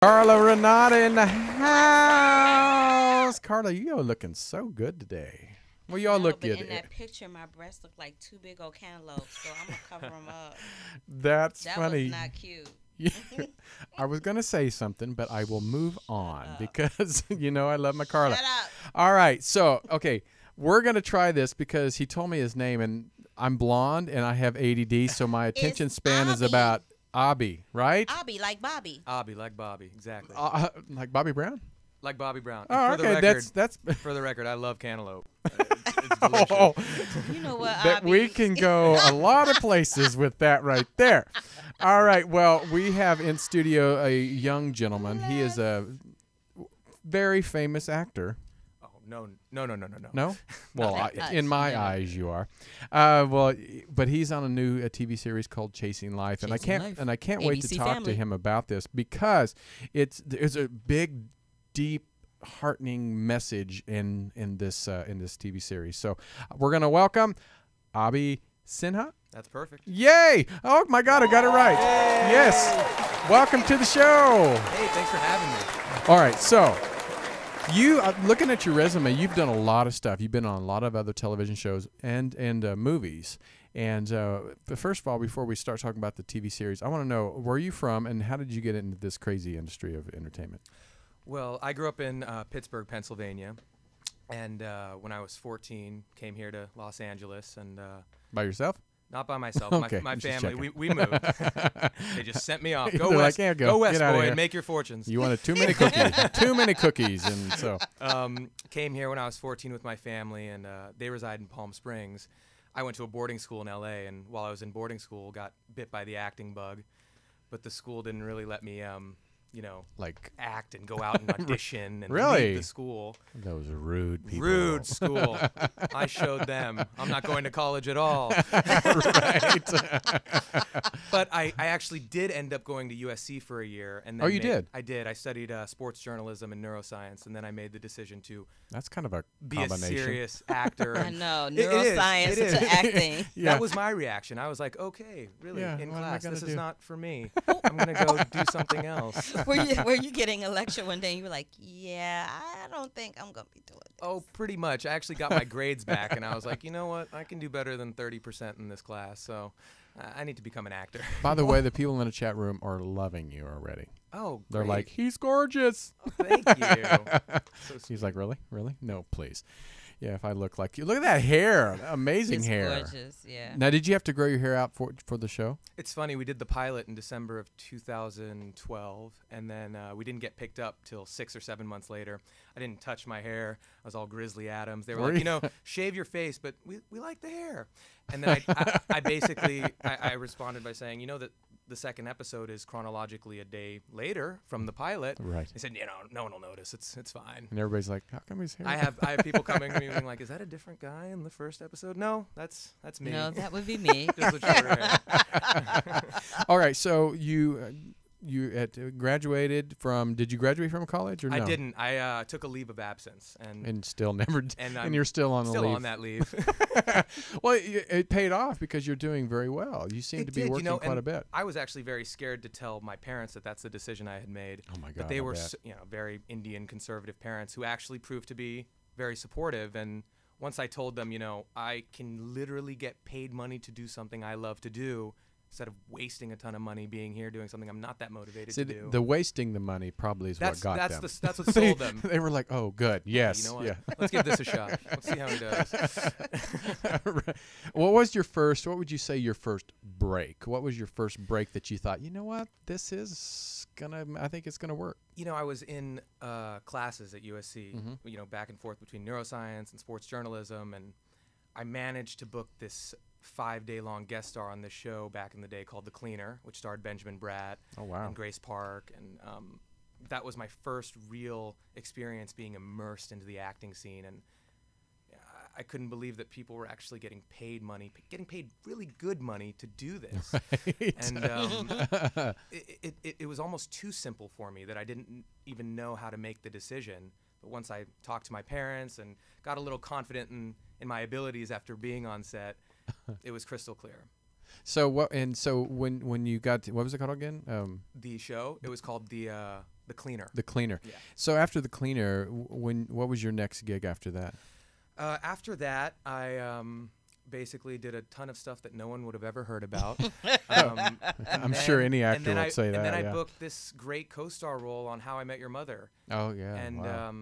Carla Renata in the house. Carla, you are looking so good today. Well, y'all look good. In that picture, my breasts look like two big old cantaloupes, so I'm going to cover them up. That's that funny. That was not cute. I was going to say something, but I will move on because, you know, I love my Carla. Shut up. All right. So, okay, we're going to try this because he told me his name, and I'm blonde, and I have ADD, so my attention span is about Abhi, right? Abhi, like Bobby. Abhi, like Bobby, exactly. Like Bobby Brown? Like Bobby Brown. Oh, for okay. the record, That's for the record, I love cantaloupe. It's delicious. You know what, that Abhi? we can go a lot of places with that right there. All right. Well, we have in studio a young gentleman. He is a very famous actor. Oh, no. No? Well, in my eyes, you are. But he's on a new TV series called Chasing Life, and I can't wait to talk to him about this because there's a big, deep, heartening message in this TV series. So we're gonna welcome Abhi Sinha. That's perfect. Yay! Oh my God, I got it right. Yay! Yes. Welcome to the show. Hey, thanks for having me. All right, so you looking at your resume, you've done a lot of stuff. You've been on a lot of other television shows and movies. And but first of all, before we start talking about the TV series, I want to know, where are you from and how did you get into this crazy industry of entertainment? Well, I grew up in Pittsburgh, Pennsylvania, and when I was 14, came here to Los Angeles. And by yourself? Not by myself. Okay, my just family. We moved. They just sent me off. Go They're west. like, yeah, go west, get outta boy, here. and make your fortunes. You wanted too many cookies. Too many cookies, and so came here when I was 14 with my family, and they reside in Palm Springs. I went to a boarding school in L.A., and while I was in boarding school, got bit by the acting bug, but the school didn't really let me, like act and go out and audition and leave the school. Those rude people. Rude school. I showed them I'm not going to college at all. Right. But I actually did end up going to USC for a year. And then Oh, you did? I did. I studied sports journalism and neuroscience, and then I made the decision to That's kind of a be combination. a serious actor. I know, It is. neuroscience It is. to acting. Yeah. That was my reaction. I was like, okay, really, Yeah, in what am I class, gonna this do? is not for me. I'm going to go do something else. Were you getting a lecture one day and you were like, yeah, I don't think I'm going to be doing this. Oh, pretty much. I actually got my grades back, and I was like, you know what? I can do better than 30% in this class, so I need to become an actor. By the way, the people in the chat room are loving you already. Oh, They're great. like, he's gorgeous. Oh, thank you. So He's like, really? Really? No, please. Yeah, if I look like you. Look at that hair. Amazing It's hair. gorgeous, yeah. Now, did you have to grow your hair out for the show? It's funny, we did the pilot in December of 2012, and then we didn't get picked up till 6 or 7 months later. I didn't touch my hair. I was all Grizzly Adams. They were like, shave your face, but we like the hair. And then I basically responded by saying, that the second episode is chronologically a day later from the pilot. Right. They said, no one will notice. It's fine. And everybody's like, how come his hair? I have people coming to me being like, is that a different guy in the first episode? No, that's me. No, that would be me. Just with shorter hair. All right, so you had graduated from, did you graduate from college or no? I didn't. I took a leave of absence. And still never, and you're still on the leave. Still on that leave. Well, it paid off because you're doing very well. You seem to be working quite a bit. I was actually very scared to tell my parents that that's the decision I had made. Oh my God! But they were, very Indian conservative parents who actually proved to be very supportive. And once I told them, I can literally get paid money to do something I love to do, instead of wasting a ton of money being here doing something I'm not that motivated to do. The wasting the money probably is what got them. That's what sold them. They were like, oh, good. Yes. You know what? Yeah. Let's give this a shot. Let's see how he does. Right. What would you say your first break? What was your first break that you thought, you know what, I think it's going to work? I was in classes at USC, back and forth between neuroscience and sports journalism, and I managed to book this 5-day-long guest star on this show back in the day called The Cleaner, which starred Benjamin Bratt and Grace Park. And that was my first real experience being immersed into the acting scene. And I couldn't believe that people were actually getting paid really good money to do this. Right. And it was almost too simple for me that I didn't even know how to make the decision. But once I talked to my parents and got a little confident in my abilities after being on set, it was crystal clear. So when you got to, what was it called again? The show, it was called the The Cleaner. The Cleaner. Yeah. So after The Cleaner, what was your next gig after that? After that, I basically did a ton of stuff that no one would have ever heard about. I'm sure any actor would say that. And then I booked this great co-star role on How I Met Your Mother. Oh, yeah. And wow.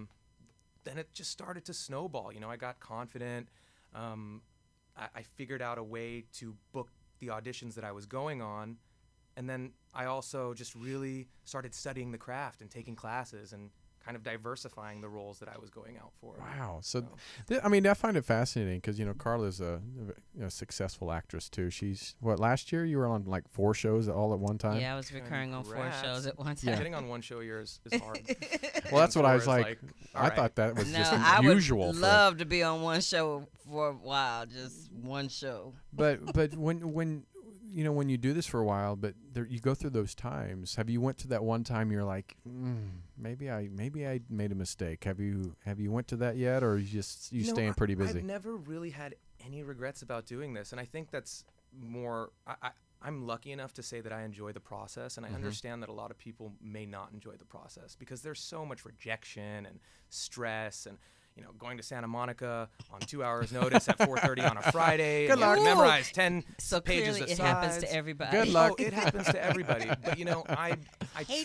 Then it just started to snowball. You know, I got confident. I figured out a way to book the auditions that I was going on. And then I also just really started studying the craft and taking classes and kind of diversifying the roles that I was going out for. Wow. So, I mean, I find it fascinating because, you know, Carla's a successful actress, too. She's, last year you were on like 4 shows all at one time? Yeah, I was recurring on 4 shows at one time. Yeah. Getting on one show a year is hard. Well, that's what I was like I thought that was just unusual. I would love to be on one show for a while, just one show. But when you know, when you do this for a while, but you go through those times. Have you went to that one time you're like, maybe I made a mistake? Have you went to that yet, or you staying pretty busy? I've never really had any regrets about doing this, and I think that's more. I'm lucky enough to say that I enjoy the process, and I understand that a lot of people may not enjoy the process because there's so much rejection and stress and. You know, going to Santa Monica on 2 hours notice at 4:30 on a Friday. Good luck. You have to memorize 10 so pages clearly of it slides. happens to everybody. Good luck. Oh, it happens to everybody. But you know, I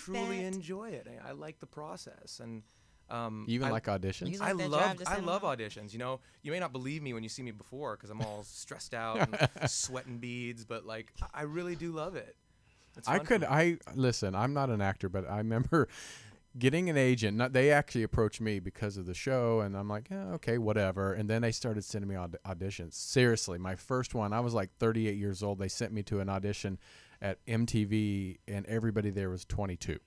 truly that. enjoy it. I like the process, and even like auditions. You I like love auditions. You know, you may not believe me when you see me before because I'm all stressed out and sweating beads, but like I really do love it. It's fun listen. I'm not an actor, but I remember. Getting an agent, they actually approached me because of the show, and I'm like, yeah, okay, whatever. And then they started sending me auditions. Seriously, my first one, I was like 38 years old. They sent me to an audition at MTV, and everybody there was 22.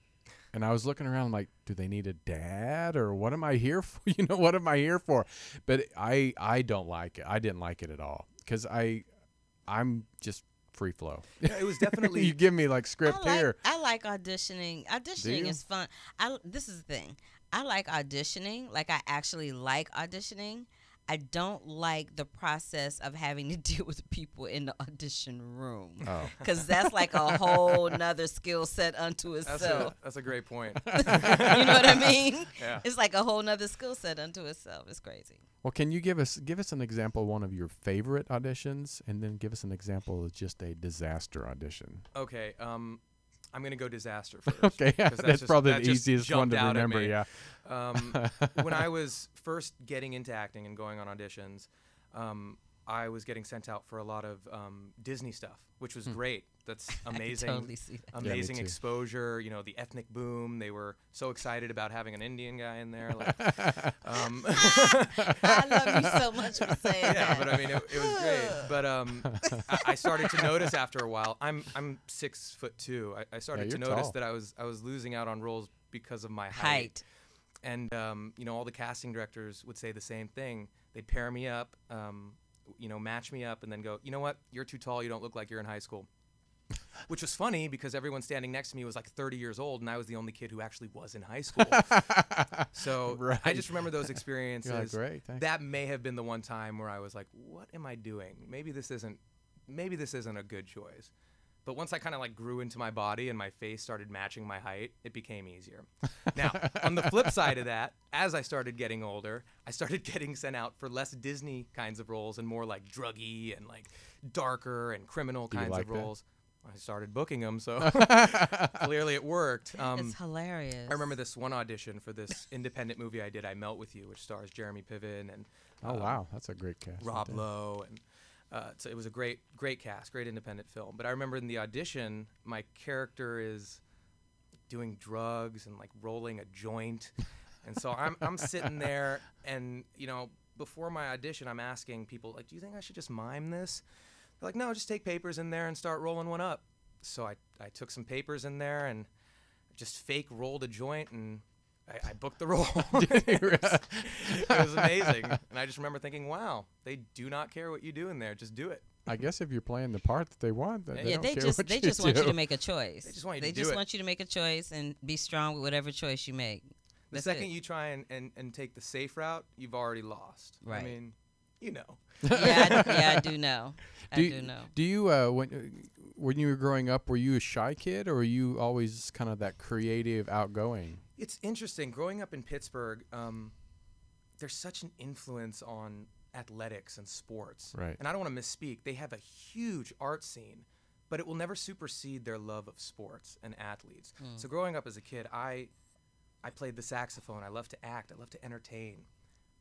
And I was looking around like, do they need a dad, or what am I here for? You know, what am I here for? But I don't like it. I didn't like it at all because I'm just free flow. Yeah, it was definitely. You give me like script here. I like auditioning. Auditioning is fun. This is the thing. I like auditioning. Like, I actually like auditioning. I don't like the process of having to deal with people in the audition room. Oh. Because that's like a whole nother skill set unto itself. That's a great point. You know what I mean? Yeah. It's like a whole nother skill set unto itself. It's crazy. Well, can you give us an example of one of your favorite auditions, and then give us an example of just a disaster audition? Okay, I'm gonna go disaster first. Okay, that's probably the easiest one to remember. Yeah. When I was first getting into acting and going on auditions, I was getting sent out for a lot of Disney stuff, which was great. That's amazing. I can totally see that. Amazing exposure. You know, the ethnic boom. They were so excited about having an Indian guy in there. Like, I love you so much for saying that. Yeah, but I mean, it was great. But I started to notice after a while. I'm 6'2". I started to notice tall. that I was losing out on roles because of my height. And you know, all the casting directors would say the same thing. They'd pair me up, you know, match me up, and then go, you know what? You're too tall. You don't look like you're in high school. Which was funny because everyone standing next to me was like 30 years old, and I was the only kid who actually was in high school. So right. I just remember those experiences. You're like, great, thanks. That may have been the one time where I was like, what am I doing? Maybe this isn't a good choice. But once I kind of like grew into my body and my face started matching my height, it became easier. Now, on the flip side of that, as I started getting older, I started getting sent out for less Disney kinds of roles and more like druggy and like darker and criminal kinds of roles. I started booking them, so clearly it worked. It's hilarious. I remember this one audition for this independent movie I did, I Melt With You, which stars Jeremy Piven and oh wow, that's a great cast. Rob Lowe, and so it was a great cast, great independent film. But I remember in the audition, my character is doing drugs and like rolling a joint, and so I'm sitting there, and you know, before my audition, I'm asking people like, do you think I should just mime this? They're like, no, just take papers in there and start rolling one up. So I took some papers in there and just fake rolled a joint, and I booked the role. It was amazing. And I just remember thinking, wow, they do not care what you do in there. Just do it. I guess if you're playing the part that they want, they don't care what they you just want do. you to make a choice. They just want you They to do just it. want you to make a choice and be strong with whatever choice you make. The second you try and take the safe route, you've already lost. Right. I mean, you know. Yeah, I do know. I do know. Do you when you were growing up, were you a shy kid, or were you always kind of that creative, outgoing? It's interesting. Growing up in Pittsburgh, there's such an influence on athletics and sports. Right. And I don't want to misspeak. They have a huge art scene, but it will never supersede their love of sports and athletes. So growing up as a kid, I played the saxophone. I loved to act. I loved to entertain.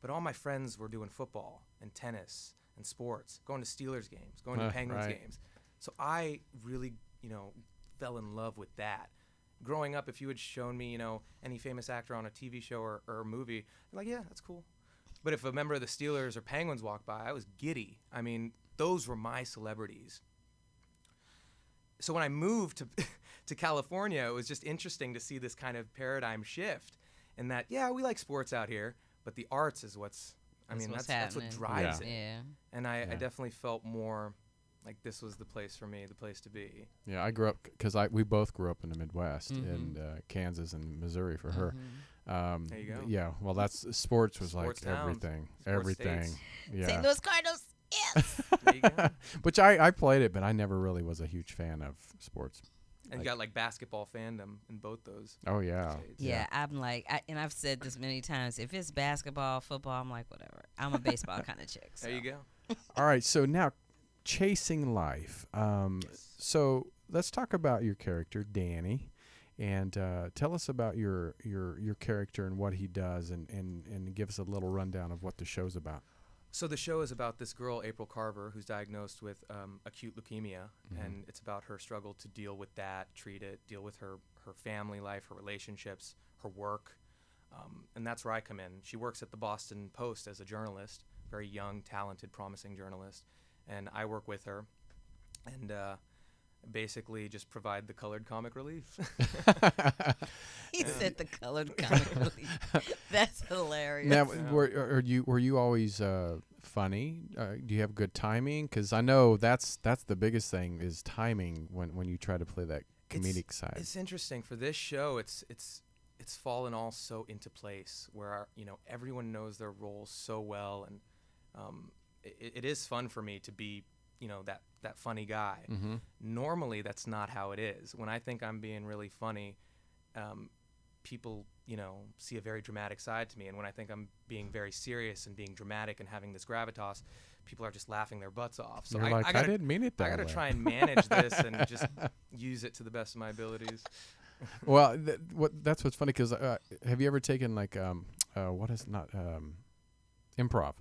But all my friends were doing football and tennis and sports, going to Steelers games, going to Penguins games. So I really, fell in love with that. Growing up, if you had shown me, any famous actor on a TV show or a movie, I'm like, yeah, that's cool. But if a member of the Steelers or Penguins walked by, I was giddy. I mean, those were my celebrities. So when I moved to California, it was just interesting to see this kind of paradigm shift in that, yeah, we like sports out here, but the arts is that's what drives it. Yeah. And I definitely felt more like this was the place for me, the place to be. Yeah, I grew up because we both grew up in the Midwest, in Kansas and Missouri for her. There you go. Yeah, well, sports was Sports like town. everything. States. Yeah. St. Louis Cardinals. Yes. There you go. Which I played it, but I never really was a huge fan of sports. And you got like basketball fandom in both those. Oh yeah. states. Yeah, I'm like, and I've said this many times. If it's basketball, football, I'm like, whatever. I'm a baseball kind of chick. So. There you go. All right, so now chasing life. So let's talk about your character, Danny, and tell us about your character and what he does, and give us a little rundown of what the show's about. So the show is about this girl, April Carver, who's diagnosed with acute leukemia, and it's about her struggle to deal with that, treat it, deal with her family life, her relationships, her work, and that's where I come in. She works at the Boston Post as a journalist, very young, talented, promising journalist, and I work with her, and basically just provide the colored comic relief. He said the colored comic relief. That's hilarious. Now, were you always funny? Do you have good timing? Because I know that's the biggest thing is timing when you try to play that comedic side. It's interesting for this show. It's fallen all so into place where everyone knows their roles so well, and it is fun for me to be that funny guy. Normally that's not how it is. When I think I'm being really funny, people see a very dramatic side to me, and when I think I'm being very serious and being dramatic and having this gravitas, people are just laughing their butts off. So I didn't mean it that way. I gotta try and manage this and just use it to the best of my abilities. Well, that's what's funny, because have you ever taken like improv?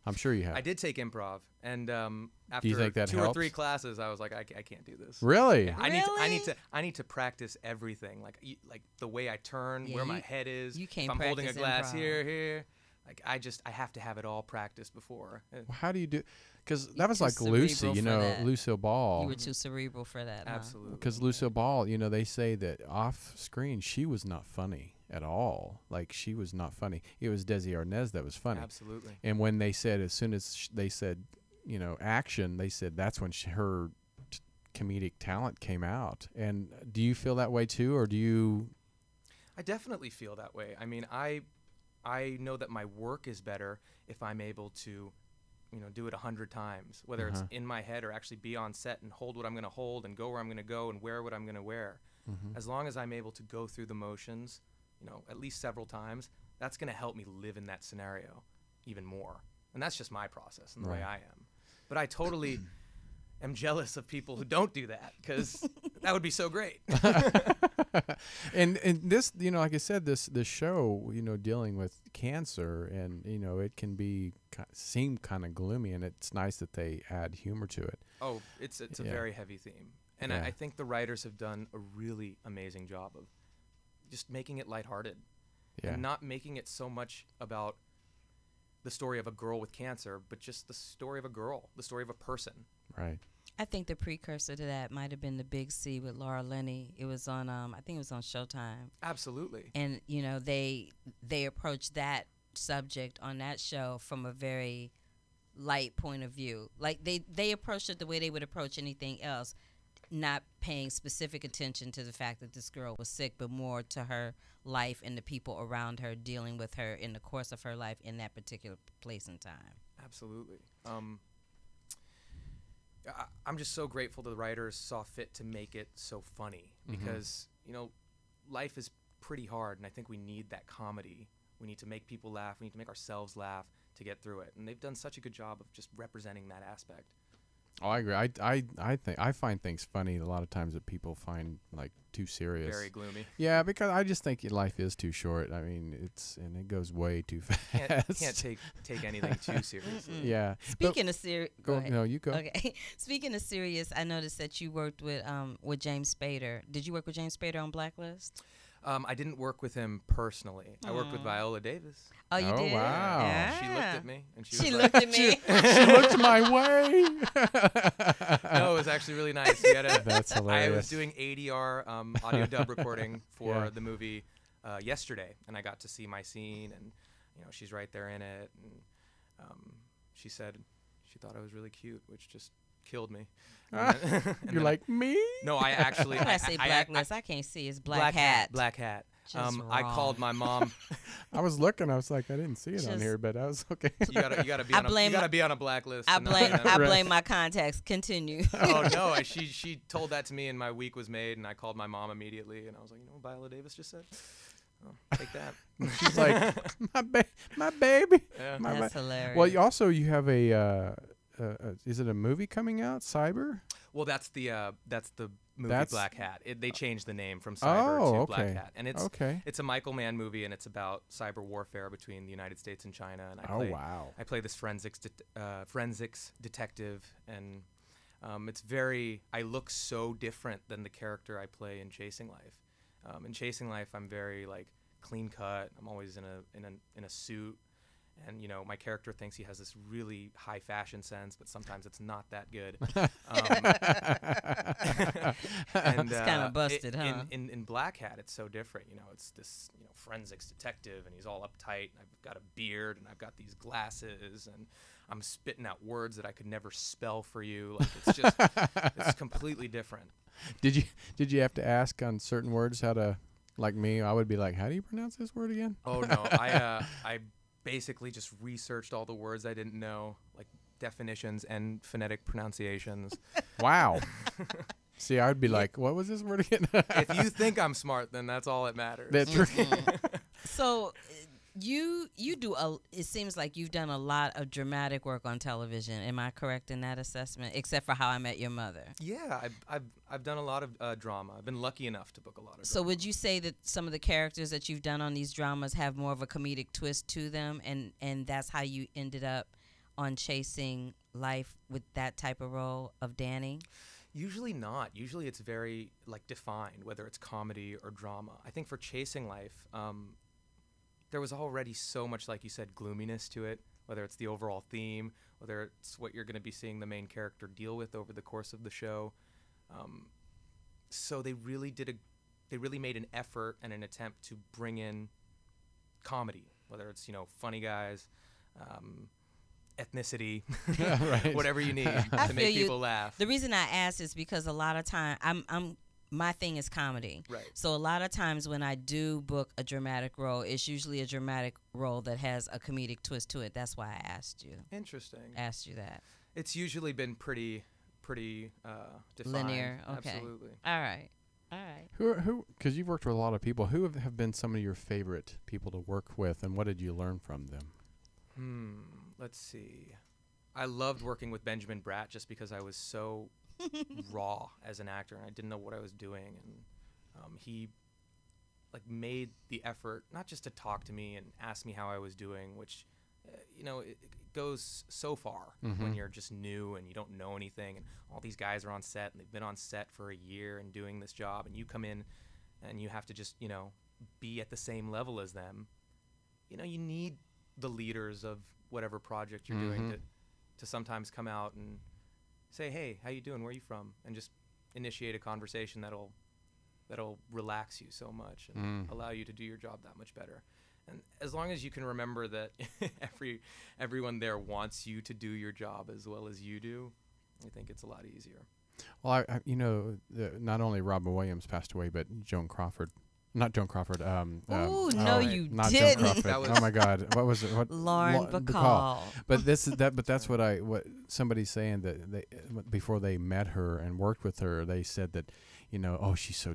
I'm sure you have. I did take improv, and after do you think that 2 helps? or 3 classes, I was like, I can't do this. Really? Yeah, I need to practice everything, like the way I turn, where my head is. You can't if I'm holding a glass improv. here. Like I have to have it all practiced before. Well, how do you do? Because that was too like Lucy, cerebral for that. Lucille Ball. You were too cerebral for that. Absolutely. Because Lucille Ball, they say that off screen she was not funny at all. Like she was not funny. It was Desi Arnaz that was funny. Absolutely. And when they said, as soon as they said, action, they said that's when her comedic talent came out. And do you feel that way too, or do you? I definitely feel that way. I mean, I know that my work is better if I'm able to, do it 100 times, whether it's in my head or actually be on set and hold what I'm going to hold and go where I'm going to go and wear what I'm going to wear. As long as I'm able to go through the motions, at least several times, that's going to help me live in that scenario even more. And that's just my process and the way I am. But I totally am jealous of people who don't do that, because that would be so great. and this, like I said, this show, dealing with cancer, and it can seem kind of gloomy, and it's nice that they add humor to it. Oh, it's a very heavy theme, and I think the writers have done a really amazing job of just making it lighthearted, and not making it so much about the story of a girl with cancer, but just the story of a girl, the story of a person. Right. I think the precursor to that might have been The Big C with Laura Linney. It was on, I think it was on Showtime. Absolutely. And they approached that subject on that show from a very light point of view. Like they approached it the way they would approach anything else, not paying specific attention to the fact that this girl was sick, but more to her life and the people around her dealing with her in the course of her life in that particular place and time. Absolutely. I'm just so grateful the writers saw fit to make it so funny, because life is pretty hard, and I think we need that comedy. We need to make people laugh. We need to make ourselves laugh to get through it, and they've done such a good job of just representing that aspect. Oh, I agree. I find things funny a lot of times that people find like too serious. Very gloomy. Yeah, because I just think life is too short. I mean, it goes way too fast. Can't take anything too seriously. Yeah. Speaking of serious, go. No, you go. Okay. Speaking of serious, I noticed that you worked with James Spader. Did you work with James Spader on Blacklist? I didn't work with him personally. I worked with Viola Davis. Oh, you did? Wow. Yeah. She looked at me, and she looked at me. She looked my way. No, it was actually really nice. We had That's hilarious. I was doing ADR audio dub recording for the movie yesterday, and I got to see my scene, and she's right there in it, and she said she thought I was really cute, which just killed me. You're like, me? No, I actually. When I say Blacklist, I can't see. It's Black Hat. Black Hat. I called my mom. I was looking. I was like, I didn't see it on here, but I was okay. You gotta be on a blacklist. I blame my contacts. Continue. Oh no, she told that to me, and my week was made, and I called my mom immediately, and I was like, what Viola Davis just said? Oh, take that. She's like, my baby. Yeah. That's hilarious. Well, you have a. Is it a movie coming out? Cyber? Well, that's the movie Black Hat. They changed the name from Cyber to Black Hat, and it's a Michael Mann movie, and it's about cyber warfare between the United States and China. And I play this forensics detective, and I look so different than the character I play in Chasing Life. In Chasing Life, I'm very like clean cut. I'm always in a suit. And my character thinks he has this really high fashion sense, but sometimes it's not that good. And it's kind of busted, huh? In Black Hat, it's so different. It's this forensics detective, and he's all uptight. And I've got a beard, and I've got these glasses, and I'm spitting out words that I could never spell for you. Like it's just it's completely different. Did you have to ask on certain words how to, like me? I would be like, how do you pronounce this word again? Oh no, I basically just researched all the words I didn't know, like definitions and phonetic pronunciations. Wow. See, I'd be like, what was this word again? If you think I'm smart, then that's all that matters. That's right. So you do it seems like you've done a lot of dramatic work on television. Am I correct in that assessment? Except for How I Met Your Mother. Yeah, I've done a lot of drama. I've been lucky enough to book a lot of So drama. would you say that some of the characters that you've done on these dramas have more of a comedic twist to them, and that's how you ended up on Chasing Life with that type of role of Danny? Usually not. Usually it's very defined, whether it's comedy or drama. I think for Chasing Life, there was already so much, like you said, gloominess to it, whether it's the overall theme, whether it's what you're going to be seeing the main character deal with over the course of the show. So they really made an effort and an attempt to bring in comedy, whether it's, funny guys, ethnicity, right. whatever you need to make people laugh. The reason I ask is because a lot of time my thing is comedy. Right. So a lot of times when I do book a dramatic role, it's usually a dramatic role that has a comedic twist to it. That's why I asked you. Interesting. Asked you that. It's usually been pretty defined. Linear. Okay. Absolutely. All right. Who? Because you've worked with a lot of people. Who have been some of your favorite people to work with, and what did you learn from them? Let's see. I loved working with Benjamin Bratt just because I was so raw as an actor, and I didn't know what I was doing, and he made the effort not just to talk to me and ask me how I was doing, which it goes so far when you're just new and you don't know anything, and all these guys are on set and they've been on set for a year and doing this job, and you come in and you have to just be at the same level as them. You need the leaders of whatever project you're doing to sometimes come out and say, hey, how you doing? Where are you from? And just initiate a conversation that'll relax you so much and allow you to do your job that much better. And as long as you can remember that everyone there wants you to do your job as well as you do, I think it's a lot easier. Well, not only Robin Williams passed away, but Joan Crawford Not Joan Crawford. Oh no, you not didn't. Joan Crawford. Oh my God, what was it? What? Lauren Bacall. But that's what somebody's saying that they before they met her and worked with her, they said that, oh, she's so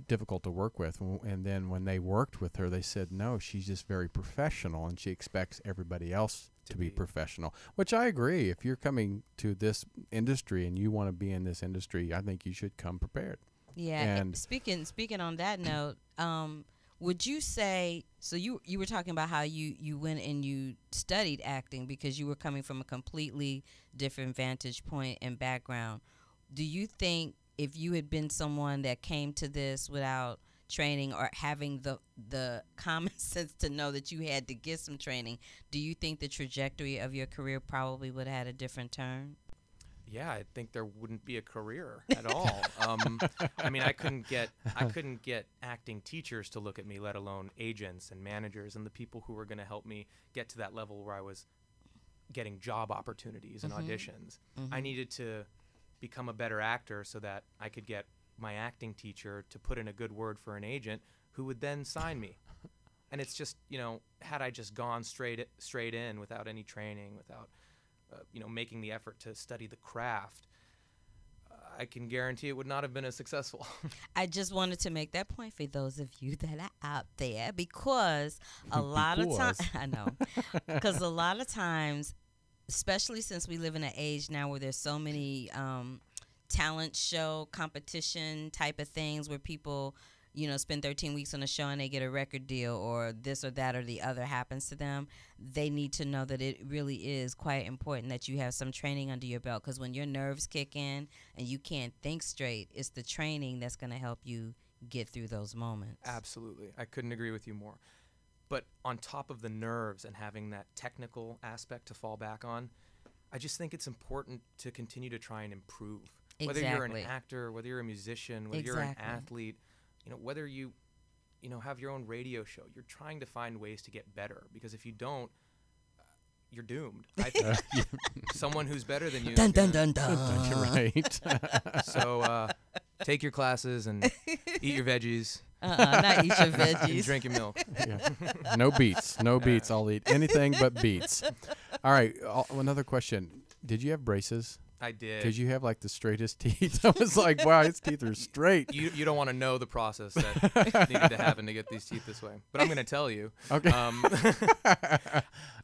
difficult to work with, and then when they worked with her, they said no, she's just very professional, and she expects everybody else to be professional, which I agree. If you're coming to this industry and you want to be in this industry, I think you should come prepared. Yeah. And speaking on that note, would you say, so you were talking about how you went and you studied acting because you were coming from a completely different vantage point and background. Do you think if you had been someone that came to this without training or having the common sense to know that you had to get some training, do you think the trajectory of your career probably would have had a different turn? Yeah, I think there wouldn't be a career at all. I mean, I couldn't get acting teachers to look at me, let alone agents and managers and the people who were going to help me get to that level where I was getting job opportunities and auditions. I needed to become a better actor so that I could get my acting teacher to put in a good word for an agent who would then sign me. And it's just, had I just gone straight in without any training, without making the effort to study the craft, I can guarantee it would not have been as successful. I just wanted to make that point for those of you that are out there, because a lot of times, I know, because a lot of times, especially since we live in an age now where there's so many talent show competition type of things where people spend 13 weeks on a show and they get a record deal, or this or that or the other happens to them, they need to know that it really is quite important that you have some training under your belt, because when your nerves kick in and you can't think straight, it's the training that's going to help you get through those moments. Absolutely. I couldn't agree with you more. But on top of the nerves and having that technical aspect to fall back on, I just think it's important to continue to try and improve. Exactly. Whether you're an actor, whether you're a musician, whether you're an athlete, whether you have your own radio show, you're trying to find ways to get better, because if you don't, you're doomed. I think someone who's better than you. Dun, dun, dun, dun. Right. So take your classes and eat your veggies. Not eat your veggies. And drink your milk. Yeah. No beets. No beets. I'll eat anything but beets. All right. Another question. Did you have braces? I did. Because you have like the straightest teeth. I was like, wow, his teeth are straight. You don't want to know the process that needed to happen to get these teeth this way. But I'm going to tell you. Okay.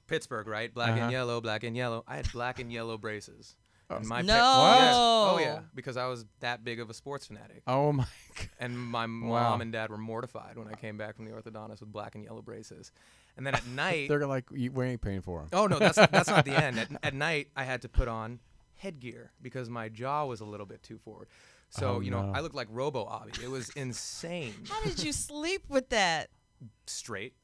Pittsburgh, right? Black and yellow, black and yellow. I had black and yellow braces. No. Yes. Oh, yeah. Because I was that big of a sports fanatic. Oh, my God. And my mom and dad were mortified when I came back from the orthodontist with black and yellow braces. And then at night. They're like, we ain't paying for them. Oh, no, that's not the end. At night, I had to put on headgear because my jaw was a little bit too forward. So, I looked like Robo Abhi. It was insane. How did you sleep with that? Straight.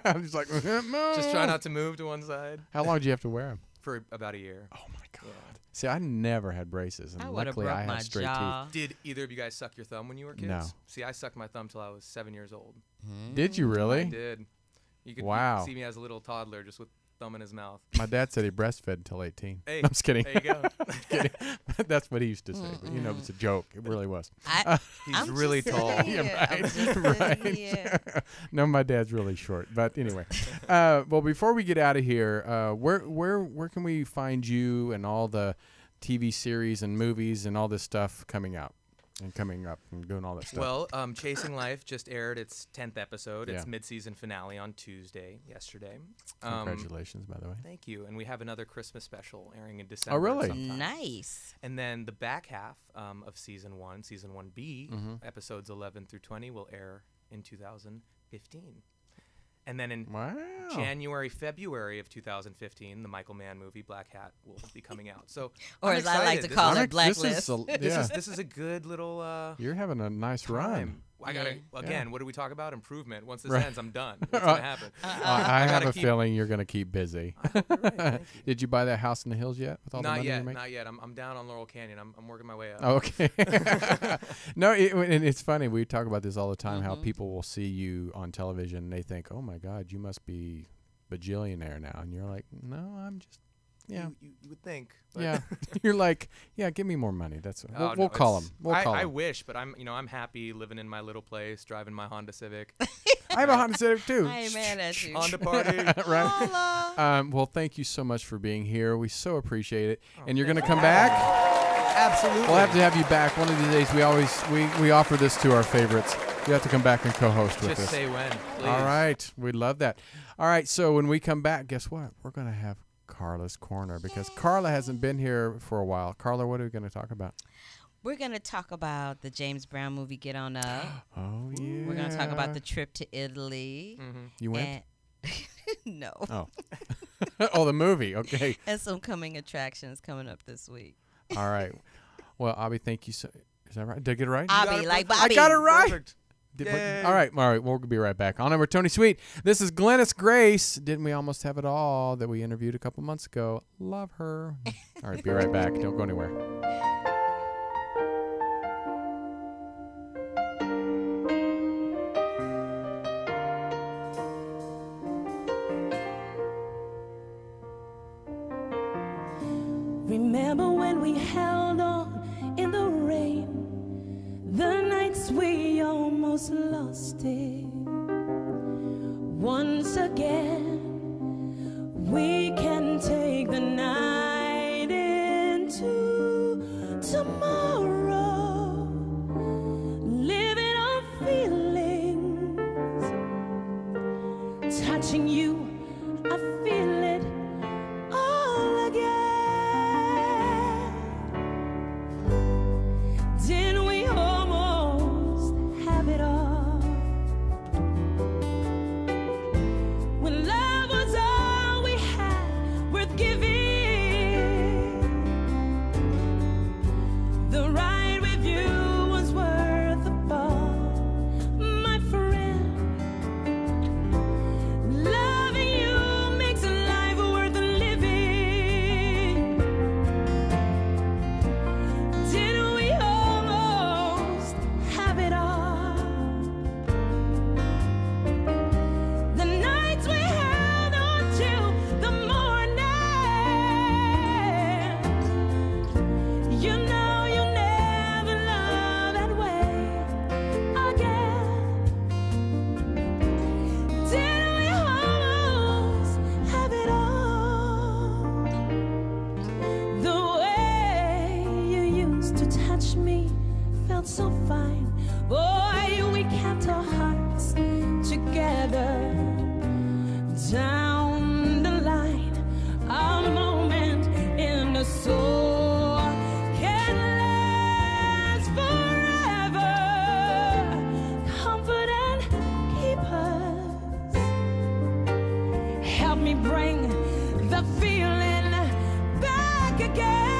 I'm just like, no. Just try not to move to one side. How long did you have to wear them? For about a year. Oh, my God. Yeah. See, I never had braces, and luckily I had straight teeth. Did either of you guys suck your thumb when you were kids? No. See, I sucked my thumb till I was 7 years old. Did you really? I did. You could see me as a little toddler just with thumb in his mouth. My dad said he breastfed until 18. Hey, no, I'm just kidding. There you go. Just kidding. That's what he used to say. But, it's a joke. It really was. He's really tall. Right. No, my dad's really short. But anyway, well, before we get out of here, where can we find you and all the TV series and movies and all this stuff coming up and doing all that stuff? Well, Chasing Life just aired its 10th episode. Yeah. Its mid-season finale on Tuesday, yesterday. Congratulations, by the way. Thank you. And we have another Christmas special airing in December. Oh, really? Sometime. Nice. And then the back half of Season 1, Season 1B, episodes 11 through 20 will air in 2015. And then in January, February of 2015, the Michael Mann movie Black Hat will be coming out. So, or as I like to call it, Blacklist. This is a good little. You're having a nice run. I gotta what do we talk about? Improvement. Once this ends, I'm done. What's gonna happen? I have a feeling you're gonna keep busy. I hope you're right. Thank you. Did you buy that house in the hills yet? With all the money you're making? Not yet. I'm down on Laurel Canyon. I'm working my way up. Oh, okay. No, and it's funny. We talk about this all the time. How people will see you on television and they think, "Oh my God, you must be bajillionaire now," and you're like, "No, I'm just." Yeah. You would think. But Yeah. You're like, yeah, give me more money. That's what we'll call him. I wish, but I'm happy living in my little place, driving my Honda Civic. I have a Honda Civic too. I ain't mad at you. Honda party. Right. Well, thank you so much for being here. We so appreciate it. And you're going to come back? Absolutely. We'll have to have you back one of these days. We offer this to our favorites. You have to come back and co-host with us. Just say when, please. All right. We love that. All right. So when we come back, guess what? We're going to have Carla's Corner because Carla hasn't been here for a while. Carla, what are we going to talk about? We're going to talk about the James Brown movie, Get On Up. Oh, yeah. We're going to talk about the trip to Italy. Mm-hmm. You went? No. Oh. Oh, the movie. Okay. And some coming attractions coming up this week. All right. Well, Abhi, thank you so. Is that right? Did I get it right? Abhi, like Bobby. I got it right. Perfect. All right. We'll be right back. On over Tony Sweet. This is Glennis Grace. Didn't we almost have it all that we interviewed a couple months ago? Love her. All right. Be right back. Don't go anywhere. Remember when we held on in the rain, the nights we almost lost it. Once again, we can take the night into tomorrow, living on feelings, touching you, I feel it all again. Didn't we almost have it all? When love was all we had, worth giving. The ride with you was worth the ball, my friend. Loving you makes a life worth living. Didn't we almost have it all? The nights we held on till the morning. You know you never loved that way again. Didn't we almost have it all? The way you used to touch me felt so fine. Boy, we kept our hearts together. Down the line, a moment in the soul can last forever. Comfort and keep us. Help me bring the feeling back again.